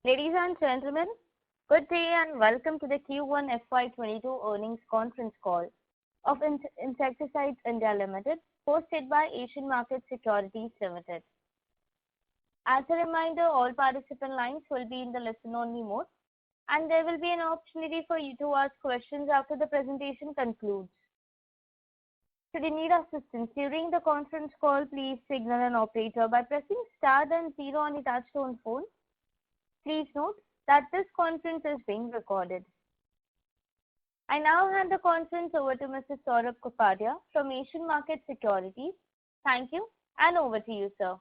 Ladies and gentlemen, good day and welcome to the Q1 FY22 earnings conference call of Insecticides India Limited, hosted by Asian Market Securities Limited. As a reminder, all participant lines will be in the listen-only mode, and there will be an opportunity for you to ask questions after the presentation concludes. Should you need assistance during the conference call, please signal an operator by pressing star then 0 on your touchtone phone. Please note that this conference is being recorded. I now hand the conference over to Mr. Saurabh Kapadia from Asian Market Securities. Thank you, and over to you, sir.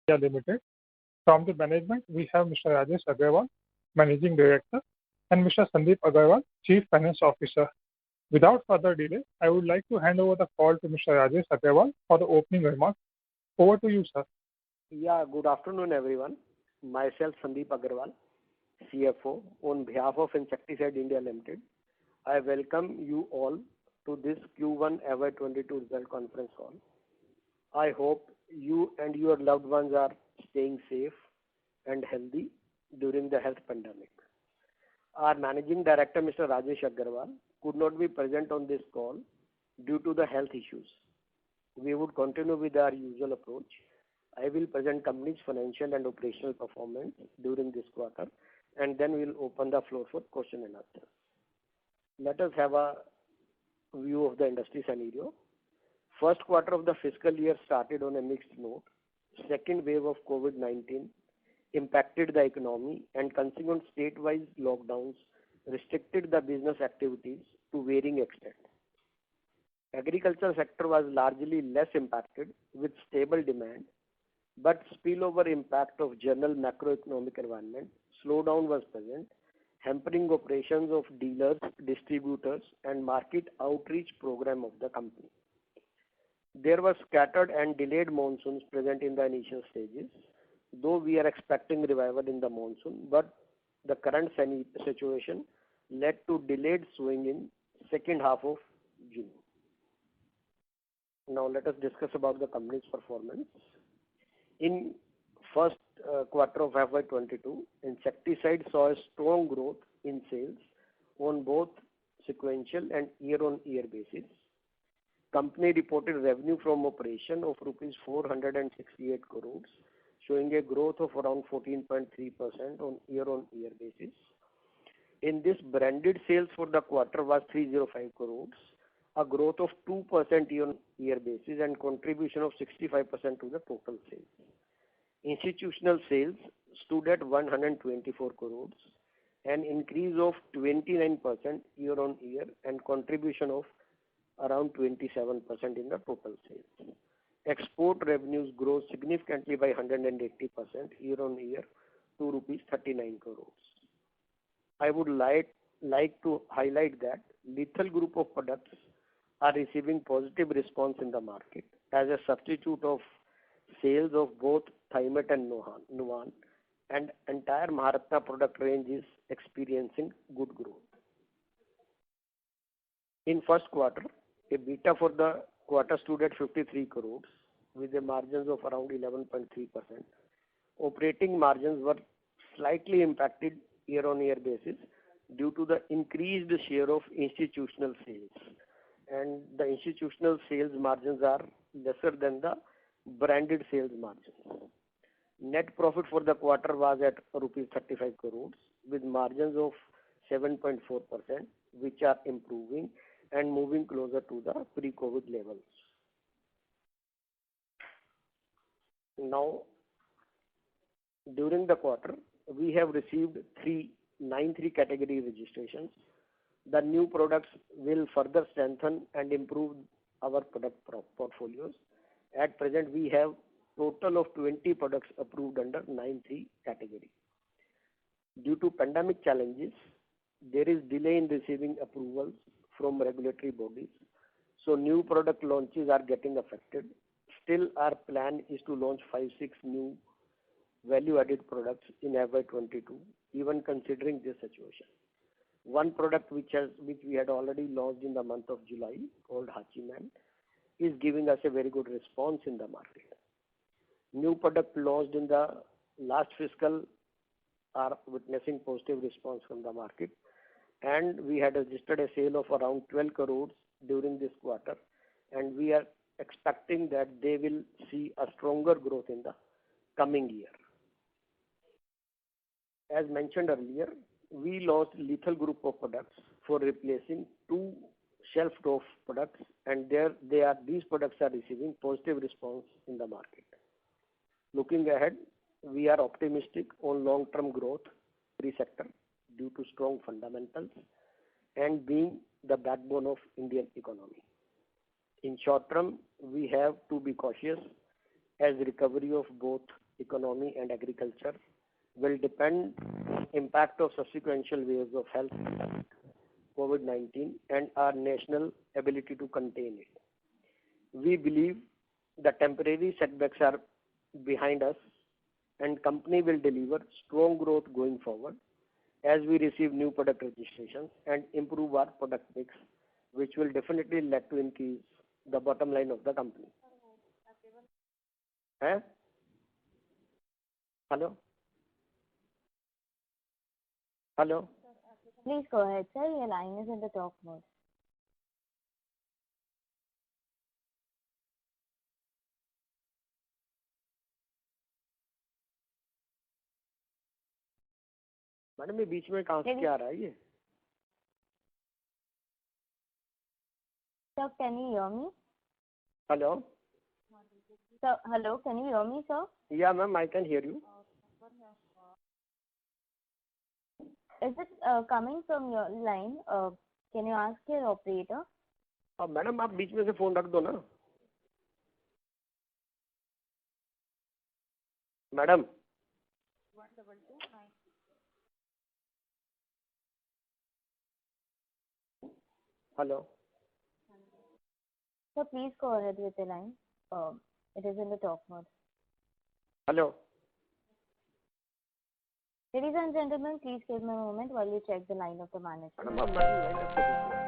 Limited. From the management, we have Mr. Rajesh Agrawal, Managing Director, and Mr. Sandeep Agarwal, Chief Finance Officer. Without further delay, I would like to hand over the call to Mr. Rajesh Agrawal for the opening remarks. Over to you, sir. Yeah, good afternoon, everyone. Myself, Sandeep Agarwal, CFO, on behalf of Insecticides India Limited, I welcome you all to this Q1 FY22 result conference call. I hope you and your loved ones are staying safe and healthy during the health pandemic. Our Managing Director, Mr. Rajesh Agrawal, could not be present on this call due to the health issues. We would continue with our usual approach. I will present company's financial and operational performance during this quarter, and then we'll open the floor for question and answer. Let us have a view of the industry scenario. First quarter of the fiscal year started on a mixed note. Second wave of COVID-19 impacted the economy, and consequent state-wise lockdowns restricted the business activities to varying extent. Agriculture sector was largely less impacted with stable demand, but spillover impact of general macroeconomic environment slowdown was present, hampering operations of dealers, distributors, and market outreach program of the company. There were scattered and delayed monsoons present in the initial stages, though we are expecting revival in the monsoon, but the current situation led to delayed sowing in second half of June. Now let us discuss about the company's performance. In first quarter of FY22, insecticide saw a strong growth in sales on both sequential and year-on-year basis. Company reported revenue from operation of rupees 468 crores, showing a growth of around 14.3% on year-on-year basis. In this, branded sales for the quarter was 305 crores, a growth of 2% year-on-year basis and contribution of 65% to the total sales. Institutional sales stood at 124 crores, an increase of 29% year-on-year and contribution of around 27% in the total sales. Export revenues grew significantly by 180% year-on-year to rupees 39 crores. I would like to highlight that lethal group of products are receiving positive response in the market as a substitute of sales of both Thimet and Nuvan, and entire Maharatna product range is experiencing good growth. In first quarter, EBITDA for the quarter stood at 53 crores with a margins of around 11.3%. Operating margins were slightly impacted year-on-year basis due to the increased share of institutional sales, and the institutional sales margins are lesser than the branded sales margins. Net profit for the quarter was at rupees 35 crores with margins of 7.4%, which are improving and moving closer to the pre-COVID levels. Now, during the quarter, we have received 93 category registrations. The new products will further strengthen and improve our product portfolios. At present, we have total of 20 products approved under 93 category. Due to pandemic challenges, there is delay in receiving approvals from regulatory bodies, so new product launches are getting affected. Still, our plan is to launch 5-6 new value-added products in FY22, even considering this situation. One product which we had already launched in the month of July, called Hachiman, giving us a very good response in the market. New product launched in the last fiscal are witnessing positive response from the market, and we had registered a sale of around 12 crores during this quarter, and we are expecting that they will see a stronger growth in the coming year. As mentioned earlier, we launched lethal group of products for replacing two shelf-stop products, and these products are receiving positive response in the market. Looking ahead, we are optimistic on long-term growth in the sector due to strong fundamentals and being the backbone of Indian economy. In short term, we have to be cautious as recovery of both economy and agriculture will depend on impact of subsequent waves of health COVID-19 and our national ability to contain it. We believe the temporary setbacks are behind us and company will deliver strong growth going forward as we receive new product registrations and improve our product mix, which will definitely lead to increase the bottom line of the company. Hello? Hello? Please go ahead, sir. Your line is in the talk mode. Madam ये बीच में कहाँ से क्या आ रहा है ये? Sir, can you hear me? Hello? Sir, hello, can you hear me, sir? Yeah, ma'am, I can hear you. Is it coming from your line? Can you ask your operator? Madam आप बीच में से phone रख दो ना. Madam. Hello. Sir, please go ahead with the line. It is in the talk mode. Hello. Ladies and gentlemen, please give me a moment while we check the line of the management. Madam आप line रख दो.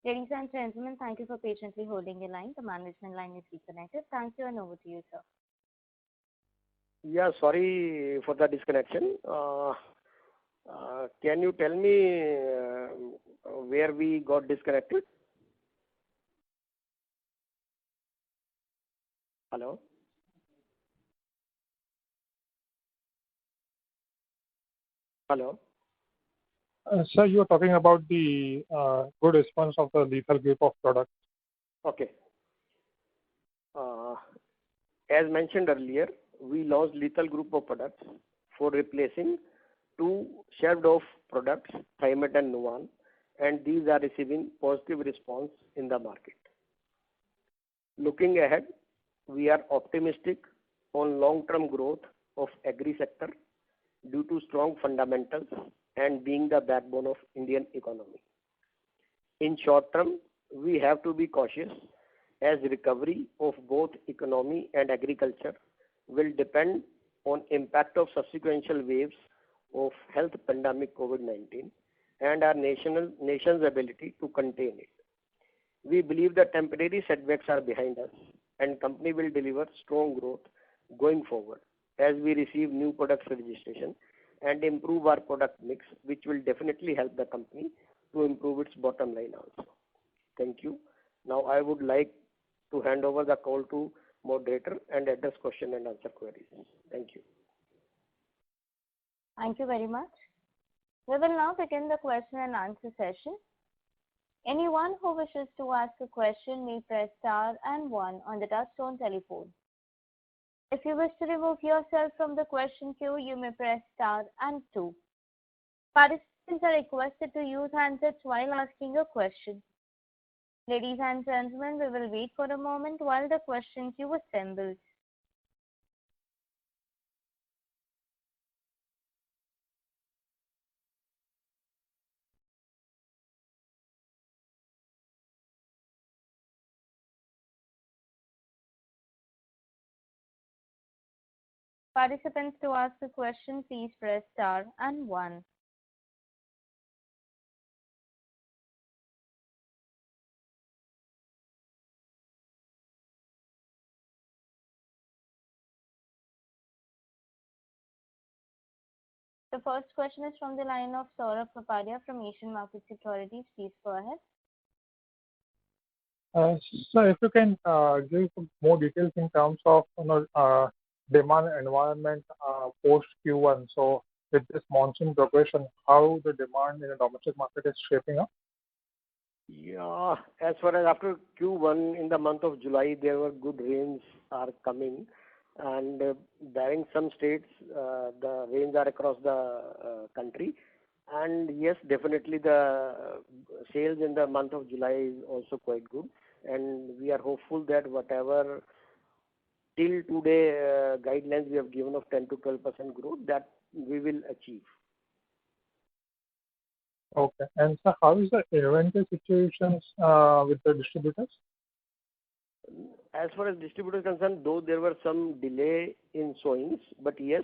Ladies and gentlemen, thank you for patiently holding your line. The management line is reconnected. Thank you, and over to you, sir. Yeah, sorry for the disconnection. Can you tell me where we got disconnected? Hello? Hello? Sir, you are talking about the good response of the lethal group of products. Okay. As mentioned earlier, we launched lethal group of products for replacing two shelved-off products, Thiamet and Nuvan, and these are receiving positive response in the market. Looking ahead, we are optimistic on long-term growth of agri sector due to strong fundamentals and being the backbone of Indian economy. In short term, we have to be cautious as recovery of both economy and agriculture will depend on impact of subsequent waves of health pandemic COVID-19 and our nation's ability to contain it. We believe the temporary setbacks are behind us and company will deliver strong growth going forward as we receive new products registration and improve our product mix, which will definitely help the company to improve its bottom line also. Thank you. Now I would like to hand over the call to moderator and address question and answer queries. Thank you. Thank you very much. We will now begin the question and answer session. Anyone who wishes to ask a question may press star and one on the touchtone telephone. If you wish to remove yourself from the question queue, you may press star and two. Participants are requested to use handsets while asking a question. Ladies and gentlemen, we will wait for a moment while the question queue assembles. Participants, to ask a question, please press star and one. The first question is from the line of Saurabh Kapadia from Asian Market Securities. Please go ahead. So if you can give some more details in terms of demand environment post Q1. So with this monsoon progression, how the demand in the domestic market is shaping up? Yeah, as far as after Q1 in the month of July, there were good rains are coming, and barring some states, the rains are across the country. And yes, definitely the sales in the month of July is also quite good, and we are hopeful that whatever till today guidelines we have given of 10 to 12% growth, that we will achieve. Okay. And so how is the inventory situations with the distributors? As far as distributors concerned, though there were some delay in sowings, but yes,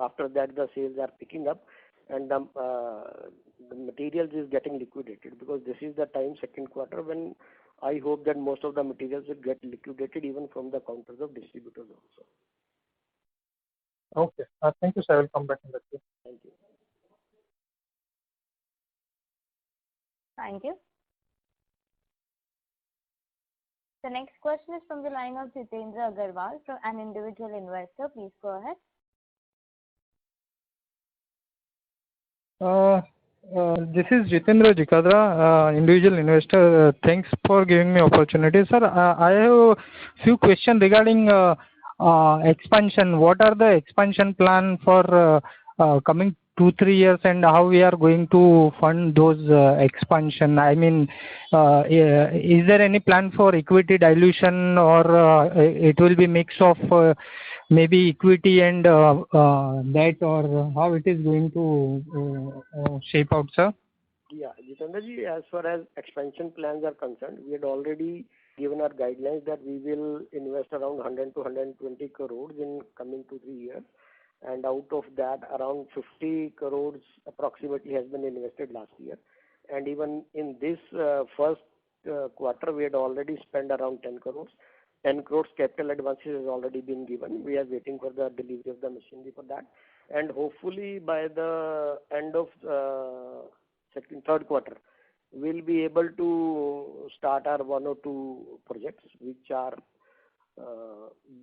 after that the sales are picking up, and the materials is getting liquidated, because this is the time, second quarter, when I hope that most of the materials will get liquidated even from the counters of distributors also. Okay. Thank you, sir. I will come back in that case. Thank you. Thank you. The next question is from the line of Jitendra Agarwal, from an individual investor. Please go ahead. This is Jitendra Jikadra, individual investor. Thanks for giving me opportunity, sir. I have a few questions regarding expansion. What are the expansion plan for coming 2-3 years, and how we are going to fund those expansion? I mean, is there any plan for equity dilution, or it will be mix of maybe equity and debt, or how it is going to shape out, sir? Yeah, Jitendra ji, as far as expansion plans are concerned, we had already given our guidelines that we will invest around 100 to 120 crores in coming 2-3 years. And out of that, around 50 crores approximately has been invested last year. And even in this first quarter, we had already spent around 10 crores. 10 crores capital advances has already been given. We are waiting for the delivery of the machinery for that. And hopefully by the end of third quarter, we'll be able to start our 1 or 2 projects which are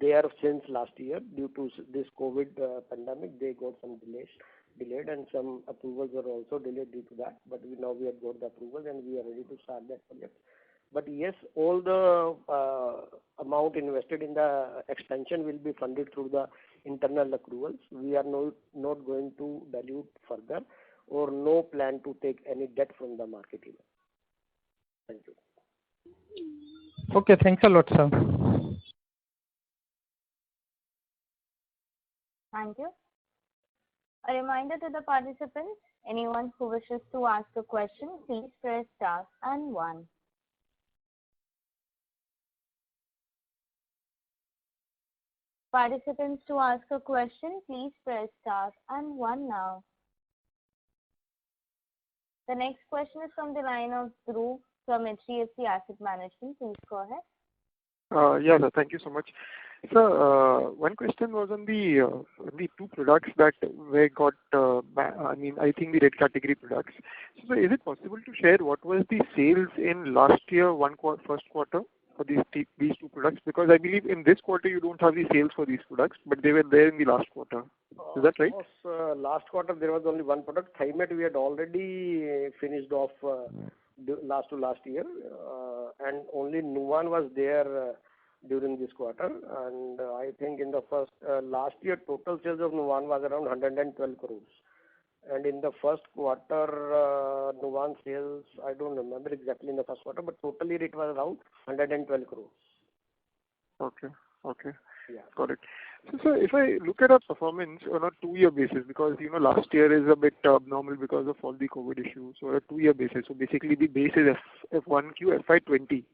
there since last year. Due to this COVID pandemic, they got some delayed, and some approvals were also delayed due to that. But now we have got the approvals, and we are ready to start that project. But yes, all the amount invested in the expansion will be funded through the internal accruals. We are not going to dilute further, or no plan to take any debt from the market even. Thank you. Okay, thanks a lot, sir. Thank you. A reminder to the participants, anyone who wishes to ask a question, please press star and one. Participants, to ask a question, please press star and one now. The next question is from the line of Dhruv from HDFC Asset Management. Please go ahead. Yeah, sir. Thank you so much. Sir, one question was on the 2 products that were got, I think the red category products. So is it possible to share what was the sales in last year, first quarter for these 2 products? Because I believe in this quarter you don't have the sales for these products, but they were there in the last quarter. Is that right? Last quarter there was only one product. Thymet we had already finished off last to last year, and only Nuvan was there during this quarter. And I think in the first last year, total sales of Nuvan was around 112 crores. And in the first quarter, Nuvan sales, I don't remember exactly in the first quarter, but totally it was around 112 crores. Okay. Yeah. Got it. So if I look at our performance on a 2-year basis, because last year is a bit abnormal because of all the COVID issues, so on a 2-year basis. So basically the base is F1Q FY20.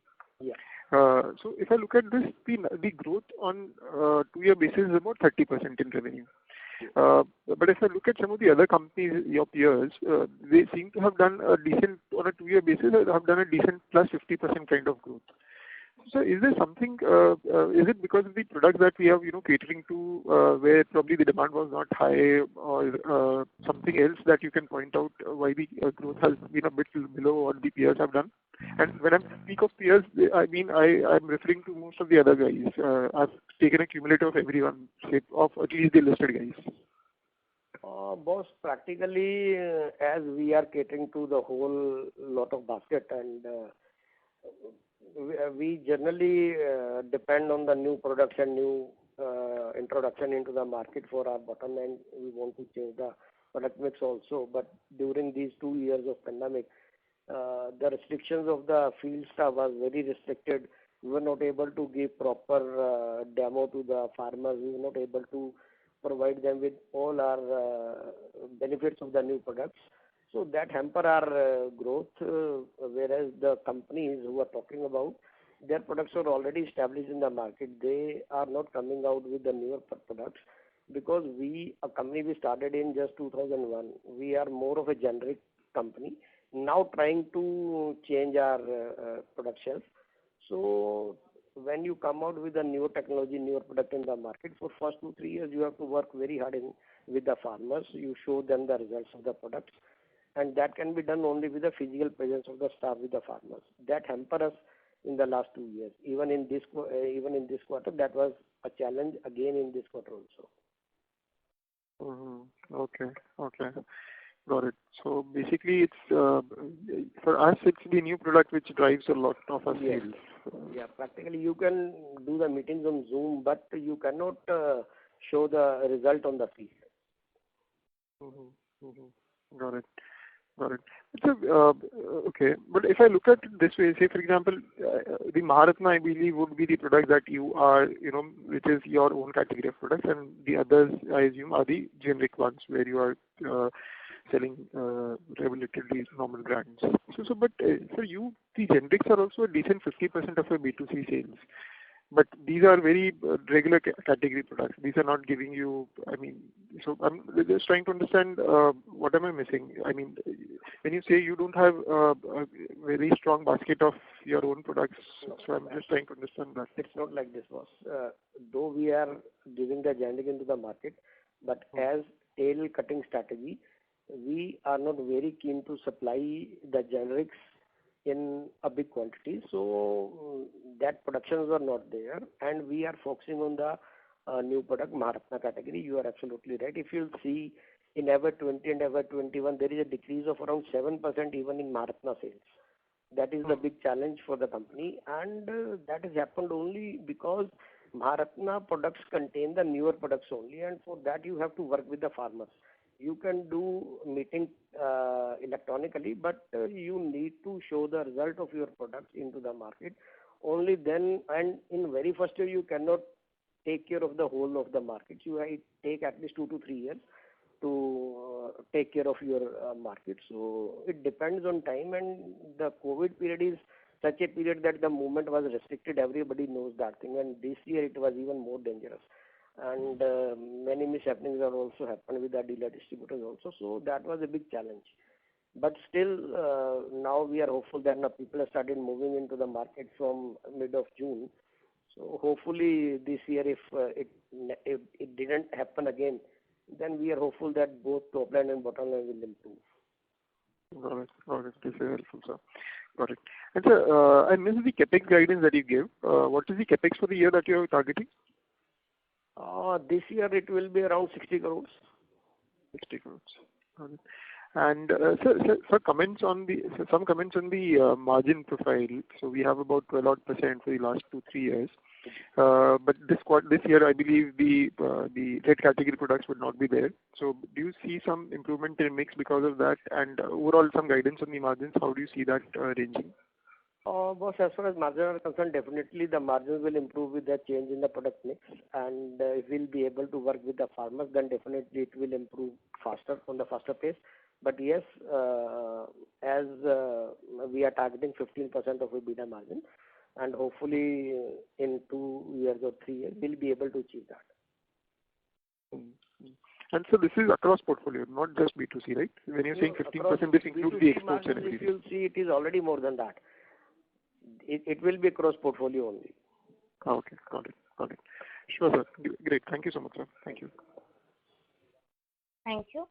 Yeah. So if I look at this, the growth on 2-year basis is about 30% in revenue. But if I look at some of the other companies, your peers, they seem to have done a decent, on a 2-year basis, have done a decent plus 50% kind of growth. So is there something, is it because of the products that we have, catering to, where probably the demand was not high, or something else that you can point out why the growth has been a bit below what the peers have done? And when I speak of peers, I'm referring to most of the other guys. I've taken a cumulative of everyone, say, of at least the listed guys. Boss, practically, as we are catering to the whole lot of basket, and we generally depend on the new products and new introduction into the market for our bottom line. We want to change the product mix also. But during these 2 years of pandemic, the restrictions of the field staff was very restricted. We were not able to give proper demo to the farmers. We were not able to provide them with all our benefits of the new products. So that hamper our growth, whereas the companies who are talking about, their products are already established in the market. They are not coming out with the newer products because a company we started in just 2001. We are more of a generic company, now trying to change our product shelf. So when you come out with a newer technology, newer product in the market, for first 2-3 years, you have to work very hard with the farmers. You show them the results of the products. And that can be done only with the physical presence of the staff with the farmers. That hampered us in the last 2 years. Even in this quarter, that was a challenge again in this quarter also. Okay. Got it. So basically, it's for us, it's the new product which drives a lot of our sales. Yeah, practically you can do the meetings on Zoom, but you cannot show the result on the field. Got it. So, okay. But if I look at it this way, say for example, the Maharatna, I believe, would be the product that you are, which is your own category of products, and the others, I assume, are the generic ones where you are selling relatively normal brands. But for you, the generics are also a decent 50% of your B2C sales. But these are very regular category products. These are not giving you, so I'm just trying to understand what am I missing? When you say you don't have a very strong basket of your own products, so I'm just trying to understand that. It's not like this, boss. Though we are giving the generic into the market, but as tail cutting strategy, we are not very keen to supply the generics in a big quantity, so that productions are not there, and we are focusing on the new product Maharatna category. You are absolutely right. If you'll see in Ever 20 and Ever 21, there is a decrease of around 7% even in Maharatna sales. That is the big challenge for the company, and that has happened only because Maharatna products contain the newer products only, and for that you have to work with the farmers. You can do meeting electronically, but you need to show the result of your products into the market. Only then, and in very first year, you cannot take care of the whole of the market. You take at least 2 to 3 years to take care of your market. So it depends on time, and the COVID period is such a period that the movement was restricted. Everybody knows that thing, and this year it was even more dangerous. And many mishappenings have also happened with the dealer distributors also. So that was a big challenge. But still, now we are hopeful that now people have started moving into the market from mid of June. So hopefully this year, if it didn't happen again, then we are hopeful that both top line and bottom line will improve. Got it. This is helpful, sir. Got it. And sir, I missed the capex guidance that you gave. What is the capex for the year that you are targeting? This year it will be around 60 crores. 60 crores. Got it. And sir, some comments on the margin profile. So we have about 12% odd for the last 2-3 years. But this year, I believe the red category products would not be there. So do you see some improvement in mix because of that? And overall, some guidance on the margins, how do you see that ranging? Boss, as far as margins are concerned, definitely the margins will improve with the change in the product mix, and if we'll be able to work with the farmers, then definitely it will improve on the faster pace. But yes, as we are targeting 15% of EBITDA margin, and hopefully in 2 years or 3 years, we'll be able to achieve that. And so this is across portfolio, not just B2C, right? When you're saying 15%, this includes the exports and everything. If you'll see, it is already more than that. It will be across portfolio only. Okay, got it. Sure, sir. Great. Thank you so much, sir. Thank you. Thank you.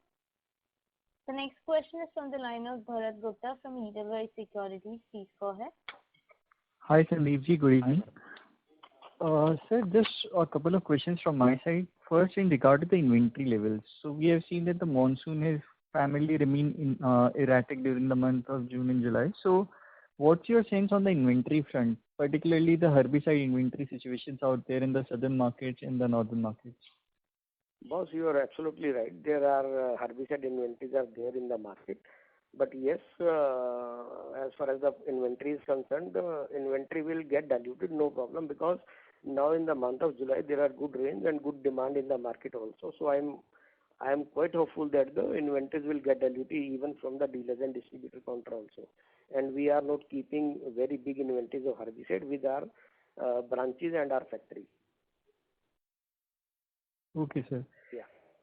The next question is from the line of Bharat Gupta from Edelweiss Securities. Please go ahead. Hi, Sandeepji. Good evening. Sir, just a couple of questions from my side. First, in regard to the inventory levels. So we have seen that the monsoon has primarily remained erratic during the month of June and July. So what's your sense on the inventory front, particularly the herbicide inventory situations out there in the southern markets and the northern markets? Boss, you are absolutely right. There are herbicide inventories are there in the market. But yes, as far as the inventory is concerned, the inventory will get diluted, no problem, because now in the month of July there are good rains and good demand in the market also. So I am quite hopeful that the inventories will get diluted even from the dealers and distributor counter also. And we are not keeping very big inventories of herbicide with our branches and our factory. Okay, sir. Yeah.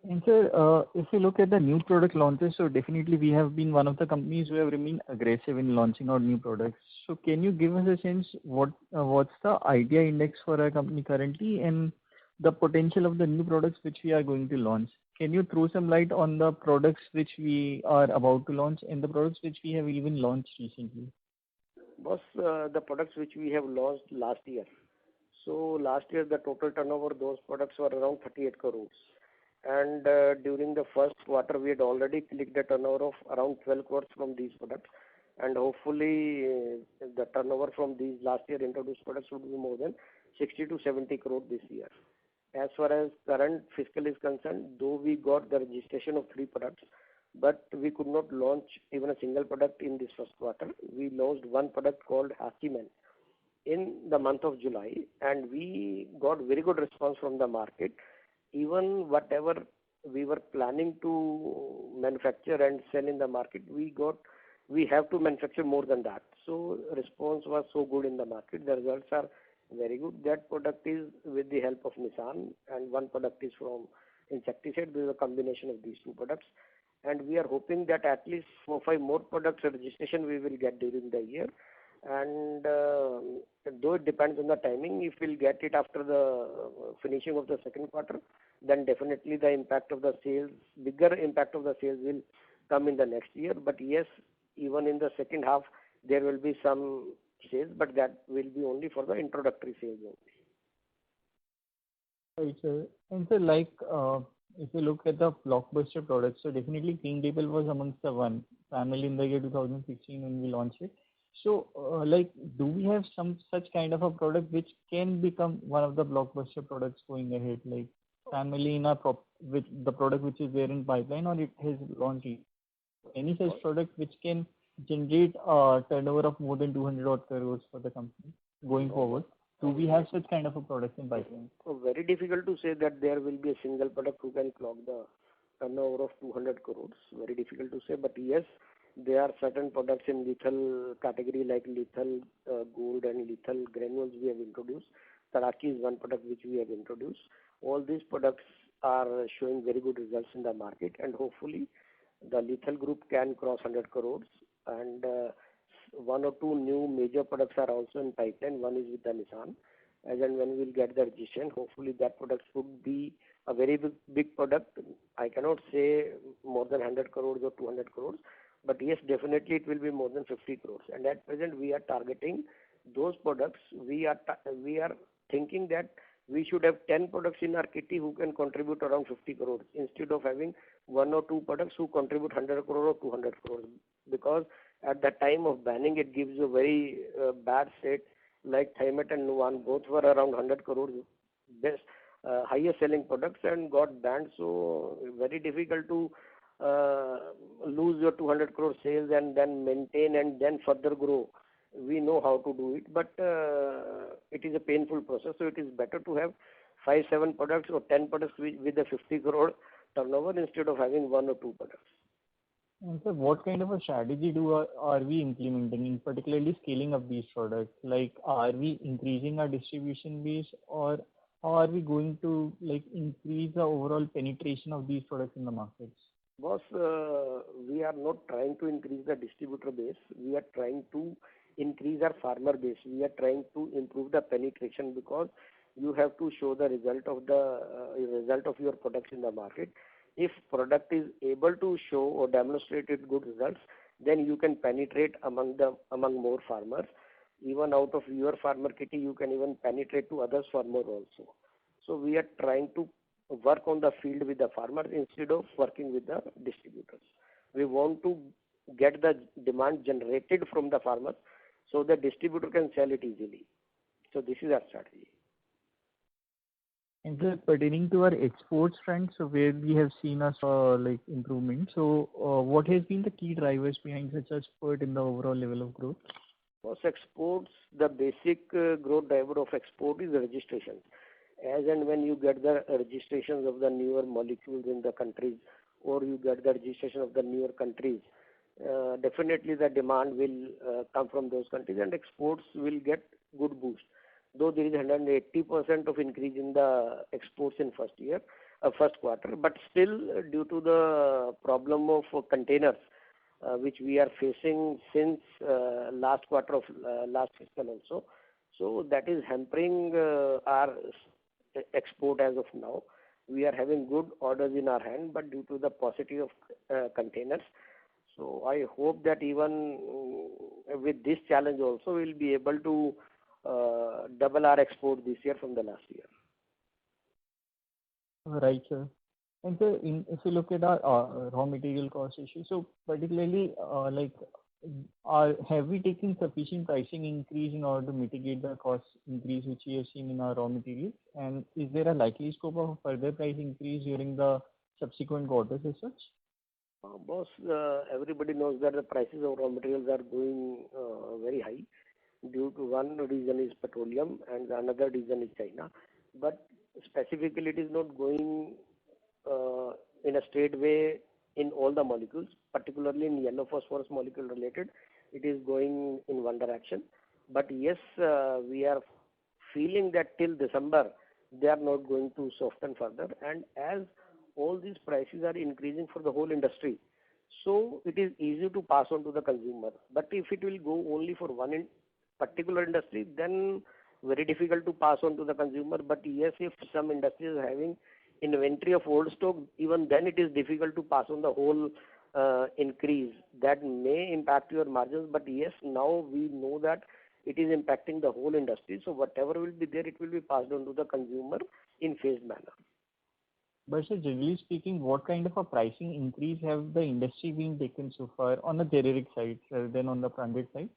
And sir, if you look at the new product launches, so definitely we have been one of the companies who have remained aggressive in launching our new products. So can you give us a sense what's the idea index for our company currently and the potential of the new products which we are going to launch? Can you throw some light on the products which we are about to launch and the products which we have even launched recently? Boss, the products which we have launched last year. So last year the total turnover of those products were around 38 crores. And during the first quarter we had already clicked a turnover of around 12 crores from these products. And hopefully the turnover from these last year introduced products would be more than 60 to 70 crores this year. As far as current fiscal is concerned, though we got the registration of 3 products, but we could not launch even a single product in this first quarter. We launched one product called Hachiman in the month of July, and we got very good response from the market. Even whatever we were planning to manufacture and sell in the market, we have to manufacture more than that. So response was so good in the market. The results are very good. That product is with the help of Nissan, and one product is from insecticide. There is a combination of these 2 products, and we are hoping that at least 4-5 more products registration we will get during the year. And though it depends on the timing, if we'll get it after the finishing of the second quarter, then definitely the impact of the sales, bigger impact of the sales will come in the next year. But yes, even in the second half there will be some sales, but that will be only for the introductory sales only. Right, sir. And sir, like if you look at the blockbuster products, so definitely Clean Label was amongst the one, primarily in the year 2016 when we launched it. So, do we have some such kind of a product which can become one of the blockbuster products going ahead, like primarily in with the product which is there in pipeline, or it has launched? Any such product which can generate a turnover of more than 200 odd crores for the company going forward? Do we have such kind of a product in pipeline? So very difficult to say that there will be a single product who can clock the turnover of 200 crores. Very difficult to say, but yes, there are certain products in lethal category like lethal gold and lethal granules we have introduced. Taraki is one product which we have introduced. All these products are showing very good results in the market, and hopefully the lethal group can cross 100 crores. And 1 or 2 new major products are also in pipeline. One is with the Nissan. As and when we'll get the registration, hopefully that product would be a very big product. I cannot say more than 100 crores or 200 crores, but yes, definitely it will be more than 50 crores. And at present we are targeting those products. We are thinking that we should have 10 products in our kitty who can contribute around 50 crores instead of having one or two products who contribute 100 crore or 200 crores. Because at the time of banning, it gives a very bad state. Like Thimet and Nuvan, both were around 100 crores, best highest selling products, and got banned. So very difficult to lose your 200 crore sales and then maintain and then further grow. We know how to do it, but it is a painful process. So it is better to have 5-7 products or 10 products with a 50 crore turnover instead of having one or two products. And so what kind of a strategy are we implementing in particularly scaling up these products? Like, are we increasing our distribution base, or how are we going to like increase the overall penetration of these products in the markets? Boss, we are not trying to increase the distributor base. We are trying to increase our farmer base. We are trying to improve the penetration, because you have to show the result of your products in the market. If product is able to show or demonstrate good results, then you can penetrate among more farmers. Even out of your farmer kitty, you can even penetrate to others farmer also. So we are trying to work on the field with the farmers instead of working with the distributors. We want to get the demand generated from the farmers so the distributor can sell it easily. So this is our strategy. And pertaining to our exports front, so where we have seen a like improvement. So what has been the key drivers behind such a spurt in the overall level of growth? For exports, the basic growth driver of export is the registration. As and when you get the registrations of the newer molecules in the countries, or you get the registration of the newer countries, definitely the demand will come from those countries, and exports will get good boost. Though there is 180% of increase in the exports in first quarter, but still due to the problem of containers, which we are facing since last quarter of last fiscal also. So that is hampering our export as of now. We are having good orders in our hand, but due to the paucity of containers. So I hope that even with this challenge also, we'll be able to double our export this year from the last year. Right, sir. And so, if you look at our raw material cost issue, so particularly have we taken sufficient pricing increase in order to mitigate the cost increase which we have seen in our raw materials? And is there a likely scope of further price increase during the subsequent quarters as such? Boss, everybody knows that the prices of raw materials are going very high. Due to one reason is petroleum and another reason is China. But specifically, it is not going in a straight way in all the molecules, particularly in yellow phosphorus molecule related. It is going in one direction. But yes, we are feeling that till December, they are not going to soften further. And as all these prices are increasing for the whole industry, so it is easy to pass on to the consumer. But if it will go only for one particular industry, then very difficult to pass on to the consumer. But yes, if some industry is having inventory of old stock, even then it is difficult to pass on the whole increase. That may impact your margins, but yes, now we know that it is impacting the whole industry. So whatever will be there, it will be passed on to the consumer in phased manner. But sir, generally speaking, what kind of a pricing increase have the industry been taken so far on the generic side rather than on the branded side?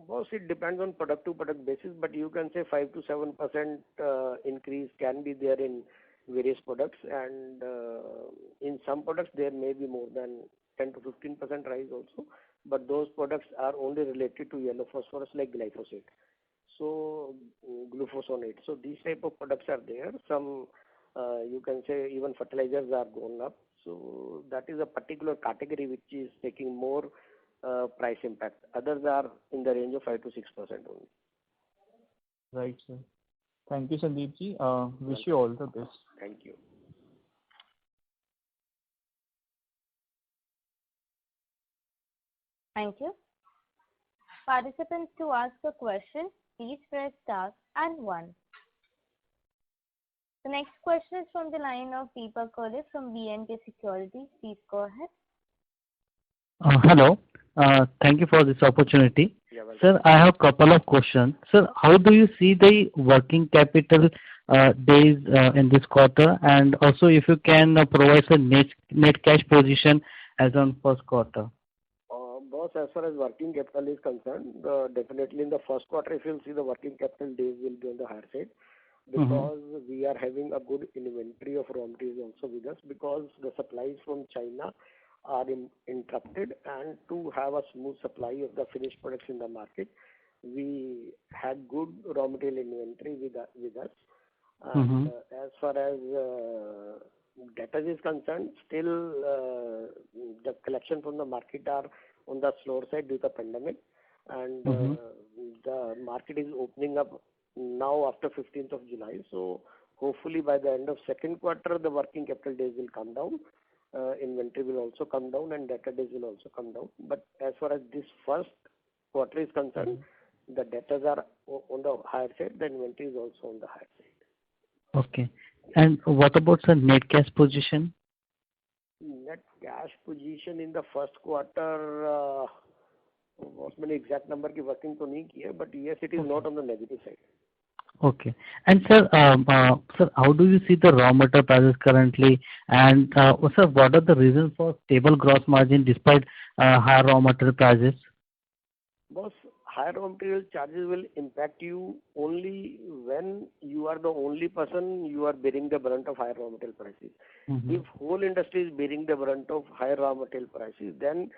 Boss, it depends on product to product basis, but you can say 5 to 7% increase can be there in various products, and in some products there may be more than 10 to 15% rise also, but those products are only related to yellow phosphorus like glyphosate, so glufosinate. So these type of products are there. Some you can say even fertilizers are going up. So that is a particular category which is taking more price impact. Others are in the range of 5 to 6% only. Right, sir. Thank you, Sandeep ji. Wish you all the best. Thank you. Thank you. Participants, to ask a question, please press star and 1. The next question is from the line of Deepak Kole from BNK Securities. Please go ahead. Hello. Thank you for this opportunity. Sir, I have a couple of questions. Sir, how do you see the working capital days in this quarter? And also, if you can provide a net cash position as on first quarter. Boss, as far as working capital is concerned, definitely in the first quarter, if you'll see, the working capital days will be on the higher side because we are having a good inventory of raw materials also with us, because the supplies from China are interrupted, and to have a smooth supply of the finished products in the market, we had good raw material inventory with us. And as far as debtors is concerned, still the collection from the market are on the slower side due to the pandemic, and the market is opening up now after 15th of July. So hopefully by the end of second quarter, the working capital days will come down, inventory will also come down, and debtor days will also come down. But as far as this first quarter is concerned, the debtors are on the higher side, the inventory is also on the higher side. Okay. And what about the net cash position? Net cash position in the first quarter, बहुत मैंने exact number की working तो नहीं की है, but yes, it is not on the negative side. Okay. And sir, sir, how do you see the raw material prices currently? And sir, what are the reasons for stable gross margin despite higher raw material prices? Boss, higher raw material charges will impact you only when you are the only person you are bearing the brunt of higher raw material prices. If whole industry is bearing the brunt of higher raw material prices, then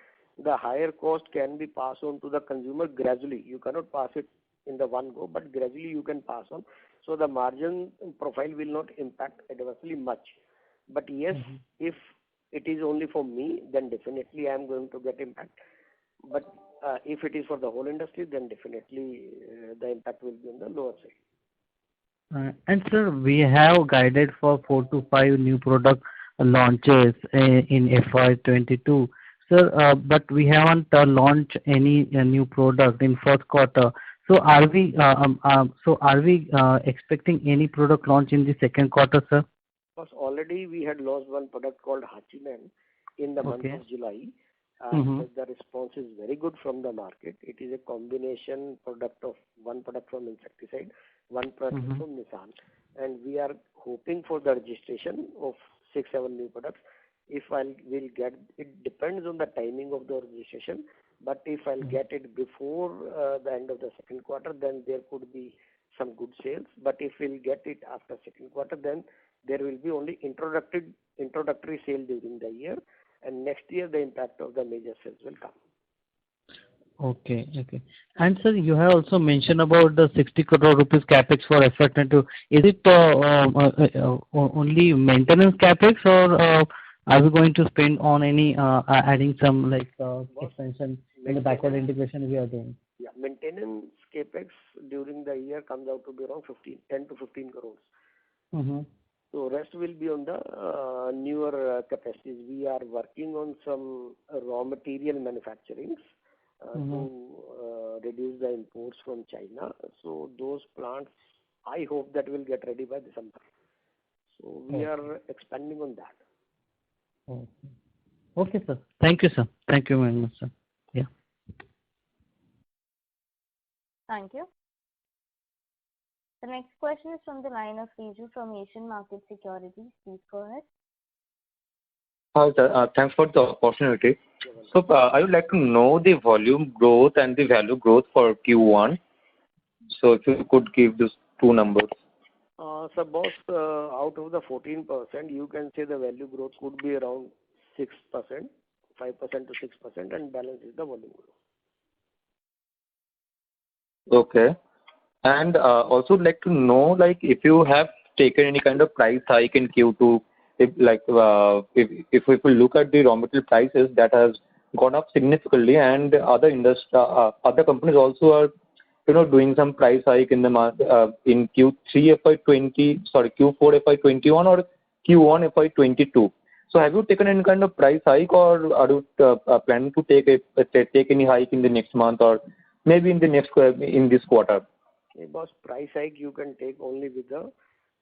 the higher cost can be passed on to the consumer gradually. You cannot pass it in the one go, but gradually you can pass on. So the margin profile will not impact adversely much. But yes, if it is only for me, then definitely I am going to get impact. But if it is for the whole industry, then definitely the impact will be on the lower side. And sir, we have guided for 4 to 5 new product launches in FY22. Sir, but we haven't launched any new product in first quarter. So are we expecting any product launch in the second quarter, sir? Because already we had launched one product called Hachiman in the month of July. The response is very good from the market. It is a combination product of one product from insecticide, one product from Nissan, and we are hoping for the registration of 6-7 new products. If we'll get it, depends on the timing of the registration. But if I'll get it before the end of the second quarter, then there could be some good sales. But if we'll get it after second quarter, then there will be only introductory sale during the year, and next year the impact of the major sales will come. Okay. And sir, you have also mentioned about the 60 crore rupees capex for FY22. Is it only maintenance capex, or are we going to spend on any adding some expansion in the backward integration we are doing? Yeah, maintenance capex during the year comes out to be around 10 to 15 crores. So rest will be on the newer capacities. We are working on some raw material manufacturings to reduce the imports from China. So those plants, I hope that will get ready by December. So we are expanding on that. Okay, sir. Thank you, sir. Thank you very much, sir. Yeah. Thank you. The next question is from the line of Riju from Asian Market Securities. Please go ahead. Hi, sir. Thanks for the opportunity. So I would like to know the volume growth and the value growth for Q1. So if you could give these two numbers. So boss, out of the 14%, you can say the value growth could be around 6%, 5% to 6%, and balance is the volume growth. Okay. And also would like to know, if you have taken any kind of price hike in Q2, if we look at the raw material prices, that has gone up significantly, and other companies also are doing some price hike in the market in Q4 FY21 or Q1 FY22. So have you taken any kind of price hike, or are you planning to take any hike in the next month, or maybe in this quarter? Hey, boss, price hike you can take only with the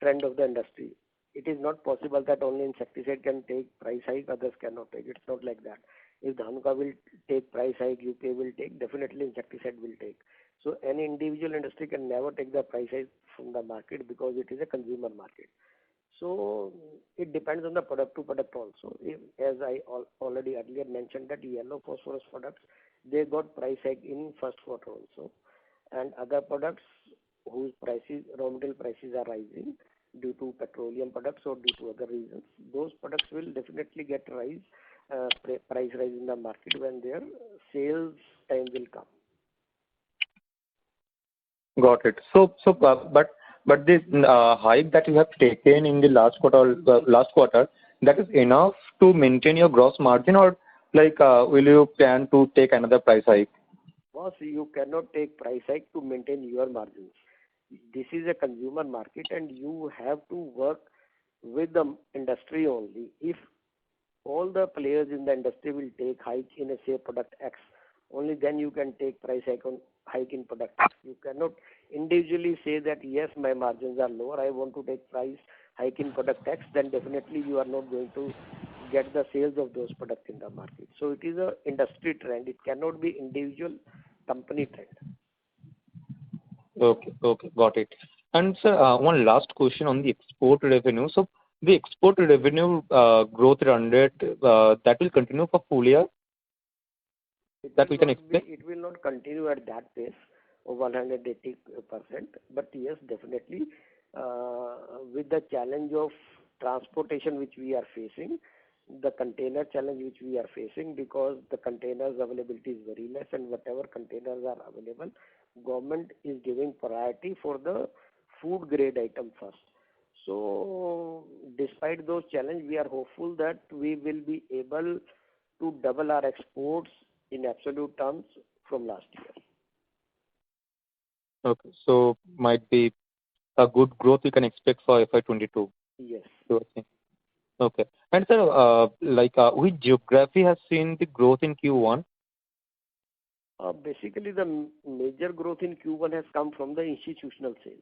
trend of the industry. It is not possible that only insecticide can take price hike, others cannot take. It's not like that. If Dhanuka will take price hike, UPA will take, definitely insecticide will take. So any individual industry can never take the price hike from the market because it is a consumer market. So it depends on the product to product also. As I already earlier mentioned that yellow phosphorus products, they got price hike in first quarter also, and other products whose prices, raw material prices are rising due to petroleum products or due to other reasons, those products will definitely get price rise in the market when their sales time will come. Got it. But this hike that you have taken in the last quarter, that is enough to maintain your gross margin, or will you plan to take another price hike? Boss, you cannot take price hike to maintain your margins. This is a consumer market and you have to work with the industry only. If all the players in the industry will take hike in a say product X, only then you can take price hike in product X. You cannot individually say that yes, my margins are lower, I want to take price hike in product X, then definitely you are not going to get the sales of those products in the market. So it is a industry trend. It cannot be individual company trend. Okay, got it. And sir, one last question on the export revenue. So the export revenue growth run rate that will continue for full year? That we can expect? It will not continue at that pace of 180%, but yes, definitely with the challenge of transportation which we are facing, the container challenge which we are facing, because the containers availability is very less, and whatever containers are available, government is giving priority for the food grade item first. So despite those challenges, we are hopeful that we will be able to double our exports in absolute terms from last year. Okay, so might be a good growth we can expect for FY22. Yes. Okay. And sir, which geography has seen the growth in Q1? Basically, the major growth in Q1 has come from the institutional sales,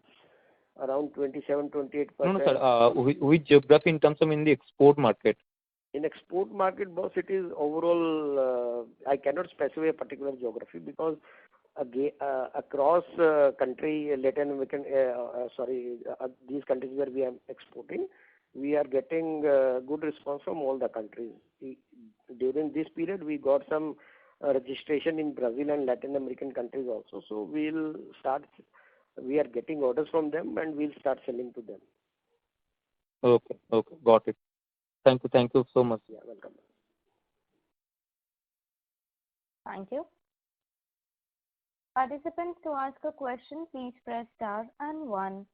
around 27-28%. No, sir. Which geography in terms of in the export market? In export market, boss, it is overall. I cannot specify a particular geography because across country, Latin American, these countries where we are exporting, we are getting good response from all the countries. During this period, we got some registration in Brazil and Latin American countries also. So we are getting orders from them and we'll start selling to them. Okay, got it. Thank you so much. Yeah, welcome. Thank you. Participants, to ask a question, please press star and 1.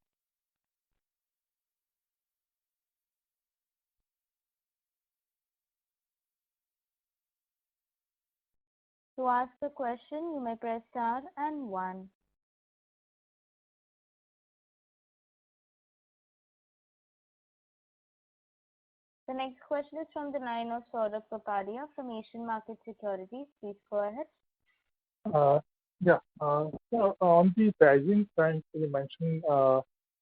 To ask a question, you may press star and 1. The next question is from the line of Saurabh Kapadia from Asian Market Securities. Please go ahead. So on the pricing front, you mentioned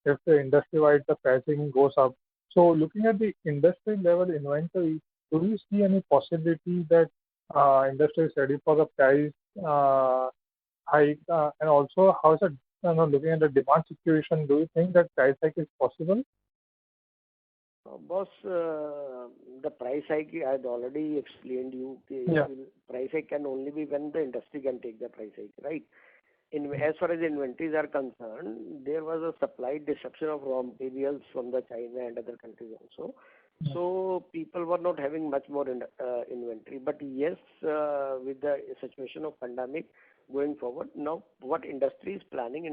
if the industry-wide the pricing goes up. So looking at the industry level inventory, do you see any possibility that industry is ready for the price hike? And also, how is it, looking at the demand situation, do you think that price hike is possible? Boss, the price hike I had already explained you. Yeah. Price hike can only be when the industry can take the price hike, right? As far as inventories are concerned, there was a supply disruption of raw materials from the China and other countries also. Yeah. So people were not having much more inventory. But yes, with the situation of pandemic going forward, now what industry is planning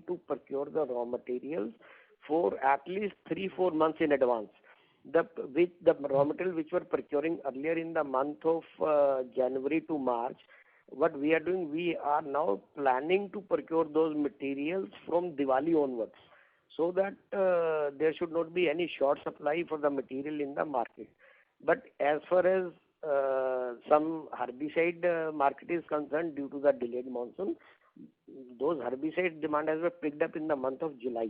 to procure the raw materials for at least 3-4 months in advance. The raw material which were procuring earlier in the month of January to March, what we are doing, we are now planning to procure those materials from Diwali onwards, so that there should not be any short supply for the material in the market. But as far as some herbicide market is concerned, due to the delayed monsoon, those herbicide demand has been picked up in the month of July.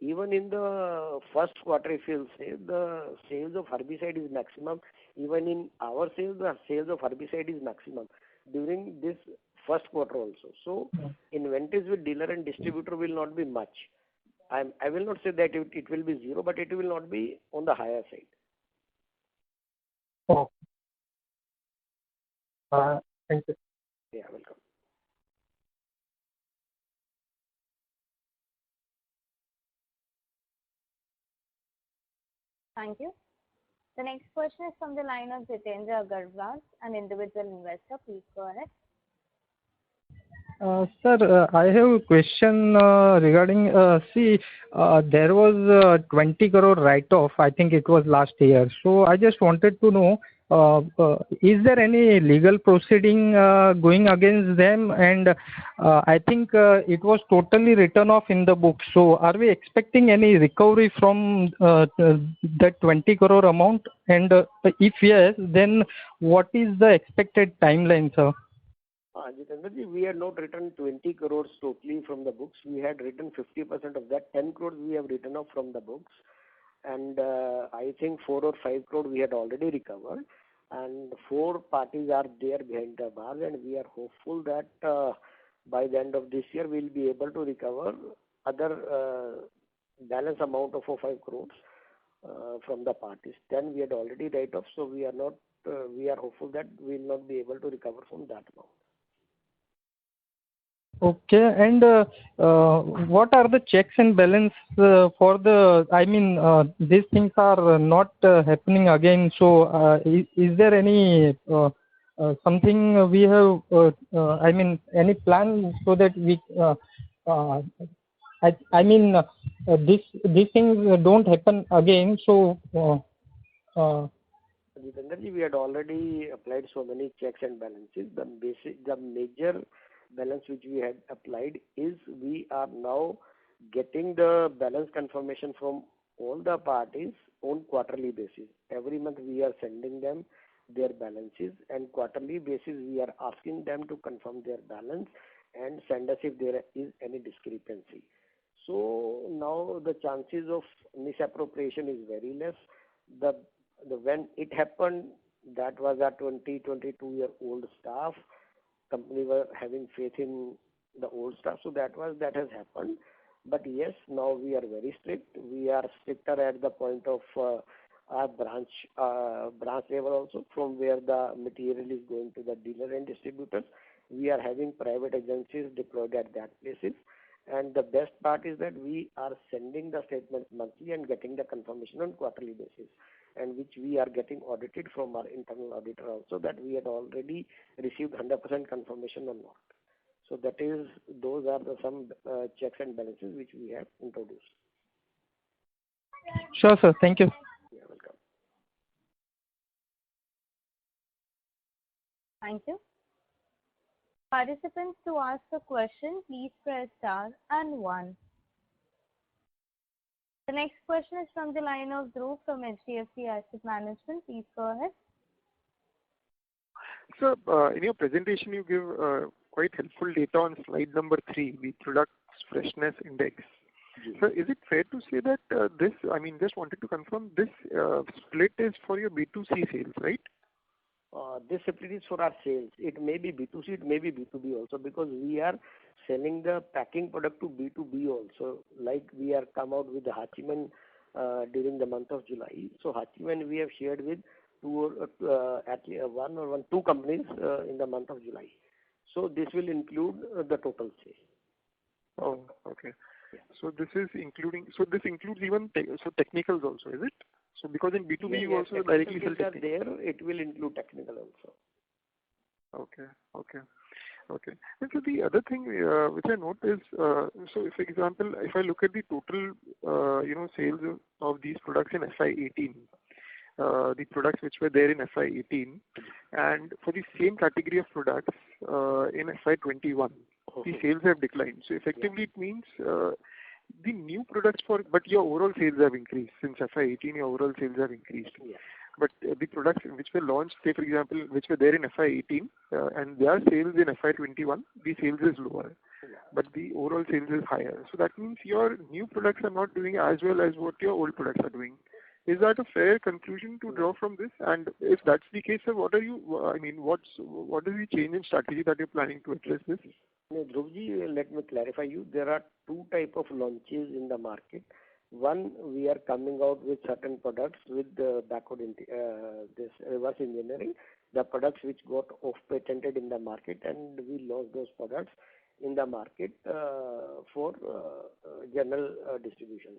Even in the first quarter, if you'll say, the sales of herbicide is maximum. Even in our sales, the sales of herbicide is maximum. During this first quarter also. So inventories with dealer and distributor will not be much. I will not say that it will be zero, but it will not be on the higher side. Oh. Thank you. Yeah, welcome. Thank you. The next question is from the line of Jitendra Agarwal, an individual investor. Please go ahead. Sir, I have a question regarding, there was 20 crore write-off, I think it was last year. So I just wanted to know, is there any legal proceeding going against them? And I think it was totally written off in the book. So are we expecting any recovery from that 20 crore amount? And if yes, then what is the expected timeline, sir? Jitendraji, we had not written 20 crores totally from the books. We had written 50% of that. 10 crores we have written off from the books. And I think 4 or 5 crores we had already recovered. And 4 parties are there behind the bars. And we are hopeful that by the end of this year, we'll be able to recover other balance amount of 4 or 5 crores from the parties. 10 we had already write off. So we are hopeful that we'll not be able to recover from that amount. Okay, and what are the checks and balance for the, I mean, these things are not happening again, so is there any something we have, I mean, any plan so that we, I mean, these things don't happen again, so Jitendraji, we had already applied so many checks and balances. The major balance which we had applied is we are now getting the balance confirmation from all the parties on quarterly basis. Every month we are sending them their balances, and quarterly basis we are asking them to confirm their balance and send us if there is any discrepancy. So now the chances of misappropriation is very less. When it happened, that was a 22-year-old staff. Company were having faith in the old staff, so that has happened. But yes, now we are very strict. We are stricter at the point of our branch level also, from where the material is going to the dealer and distributors. We are having private agencies deployed at that places. And the best part is that we are sending the statements monthly and getting the confirmation on quarterly basis, and which we are getting audited from our internal auditor also, that we had already received 100% confirmation or not. So those are some checks and balances which we have introduced. Sure, sir. Thank you. You're welcome. Thank you. Participants, to ask a question, please press star and 1. The next question is from the line of Dhruv from HDFC Asset Management. Please go ahead. Sir, in your presentation, you give quite helpful data on slide number 3, the Product Freshness Index. So is it fair to say that this, I mean, just wanted to confirm, this split is for your B2C sales, right? This split is for our sales. It may be B2C, it may be B2B also, because we are selling the packing product to B2B also. Like we are come out with the Hachiman during the month of July. So Hachiman we have shared with two companies in the month of July. So this will include the total sale. Oh, okay. Yeah. So this is including. So this includes even technicals also, is it? So because in B2B you also directly sell technical. There, it will include technical also. Okay. And so the other thing which I note is, so if, for example, if I look at the total, sales of these products in FY18, the products which were there in FY18, and for the same category of products in FY21, the sales have declined. So effectively it means the new products but your overall sales have increased. Since FY18, your overall sales have increased. Yeah. But the products which were launched, say for example, which were there in FY18, and their sales in FY21, the sales is lower. Yeah. But the overall sales is higher. So that means your new products are not doing as well as what your old products are doing. Is that a fair conclusion to draw from this? And if that's the case, sir, what is the change in strategy that you're planning to address this? Dhruvji, let me clarify you. There are two type of launches in the market. One, we are coming out with certain products with the this reverse engineering, the products which got off patented in the market, and we launched those products in the market for general distribution.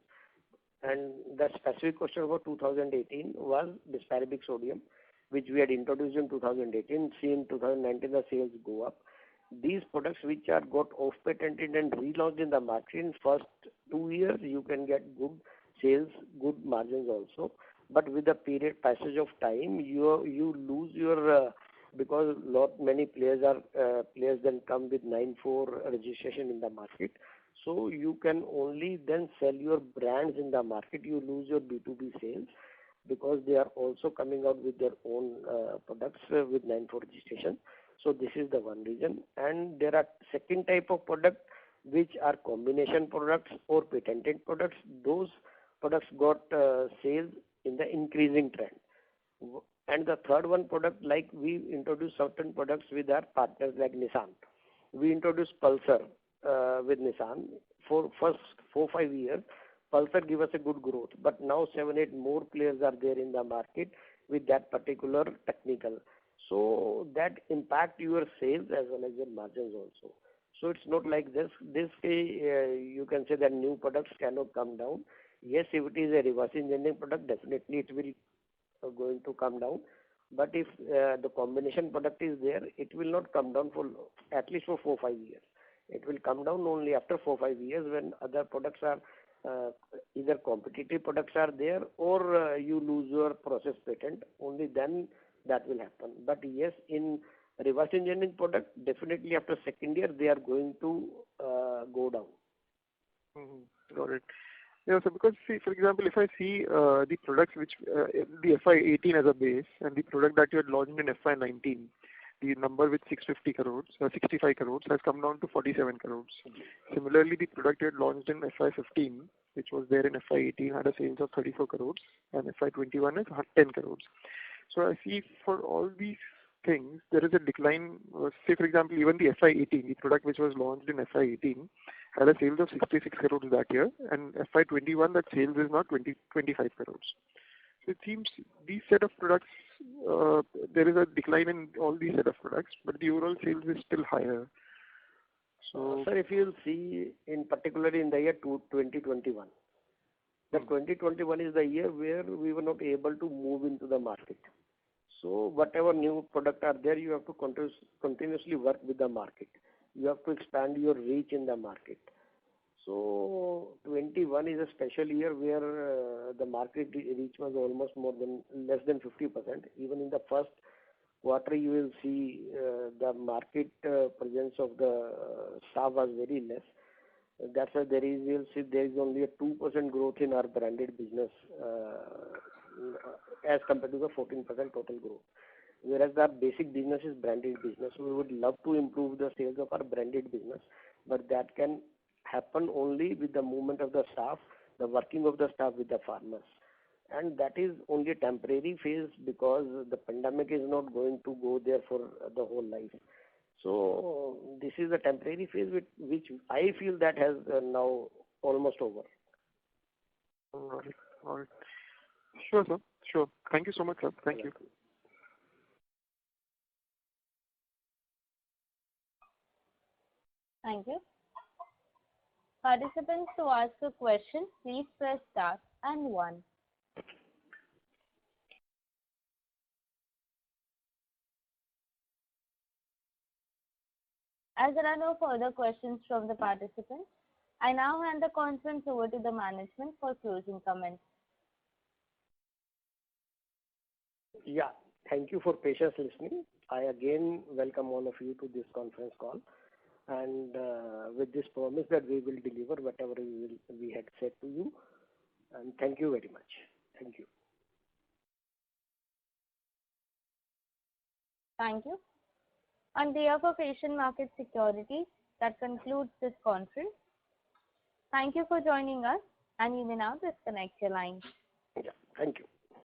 And the specific question about 2018 was Disparabig sodium, which we had introduced in 2018. See, in 2019 the sales go up. These products which are got off patented and relaunched in the market in first 2 years, you can get good sales, good margins also. But with the passage of time, you lose your because many players then come with 9(4) registration in the market. So you can only then sell your brands in the market. You lose your B2B sales because they are also coming out with their own products with 9(4) registration. So this is the one reason. And there are second type of product which are combination products or patented products. Those products got sales in the increasing trend. And the third one product, like we introduced certain products with our partners like Nissan. We introduced Pulsar with Nissan for first 4-5 years. Pulsar give us a good growth, but now 7-8 more players are there in the market with that particular technical. So that impact your sales as well as your margins also. So it's not like this. You can say that new products cannot come down. Yes, if it is a reverse engineering product, definitely it will going to come down. But if the combination product is there, it will not come down for at least for 4-5 years. It will come down only after 4-5 years when other products are either competitive products are there or you lose your process patent. Only then that will happen. But yes, in reverse engineering product, definitely after second year they are going to go down. Got it. Yeah, so because see, for example, if I see the products which the FY18 as a base and the product that you had launched in FY19, the number with 65 crores has come down to 47 crores. Similarly, the product you had launched in FY15, which was there in FY18, had a sales of 34 crores, and FY21 is 10 crores. So I see for all these things, there is a decline. Say, for example, even the FY18, the product which was launched in FY18, had a sales of 66 crores that year, and FY21, that sales is now 25 crores. So it seems these set of products, there is a decline in all these set of products, but the overall sales is still higher. So, sir, if you'll see, in particularly in the year 2021, the 2021 is the year where we were not able to move into the market. So whatever new product are there, you have to continuously work with the market. You have to expand your reach in the market. So 21 is a special year where the market reach was almost less than 50%. Even in the first quarter, you will see the market presence of the staff was very less. That's why you'll see there is only a 2% growth in our branded business as compared to the 14% total growth. Whereas our basic business is branded business. We would love to improve the sales of our branded business, but that can happen only with the movement of the staff, the working of the staff with the farmers. And that is only a temporary phase because the pandemic is not going to go there for the whole life. So this is a temporary phase which I feel that has now almost over. All right. Sure, sir. Sure. Thank you so much, sir. Thank you. Thank you. Participants, to ask a question, please press star and 1. As there are no further questions from the participants, I now hand the conference over to the management for closing comments. Yeah, thank you for patience listening. I again welcome all of you to this conference call, and with this promise that we will deliver whatever we had said to you. And thank you very much. Thank you. Thank you. On behalf of Asian Market Securities, that concludes this conference. Thank you for joining us, and you may now disconnect your lines. Yeah. Thank you.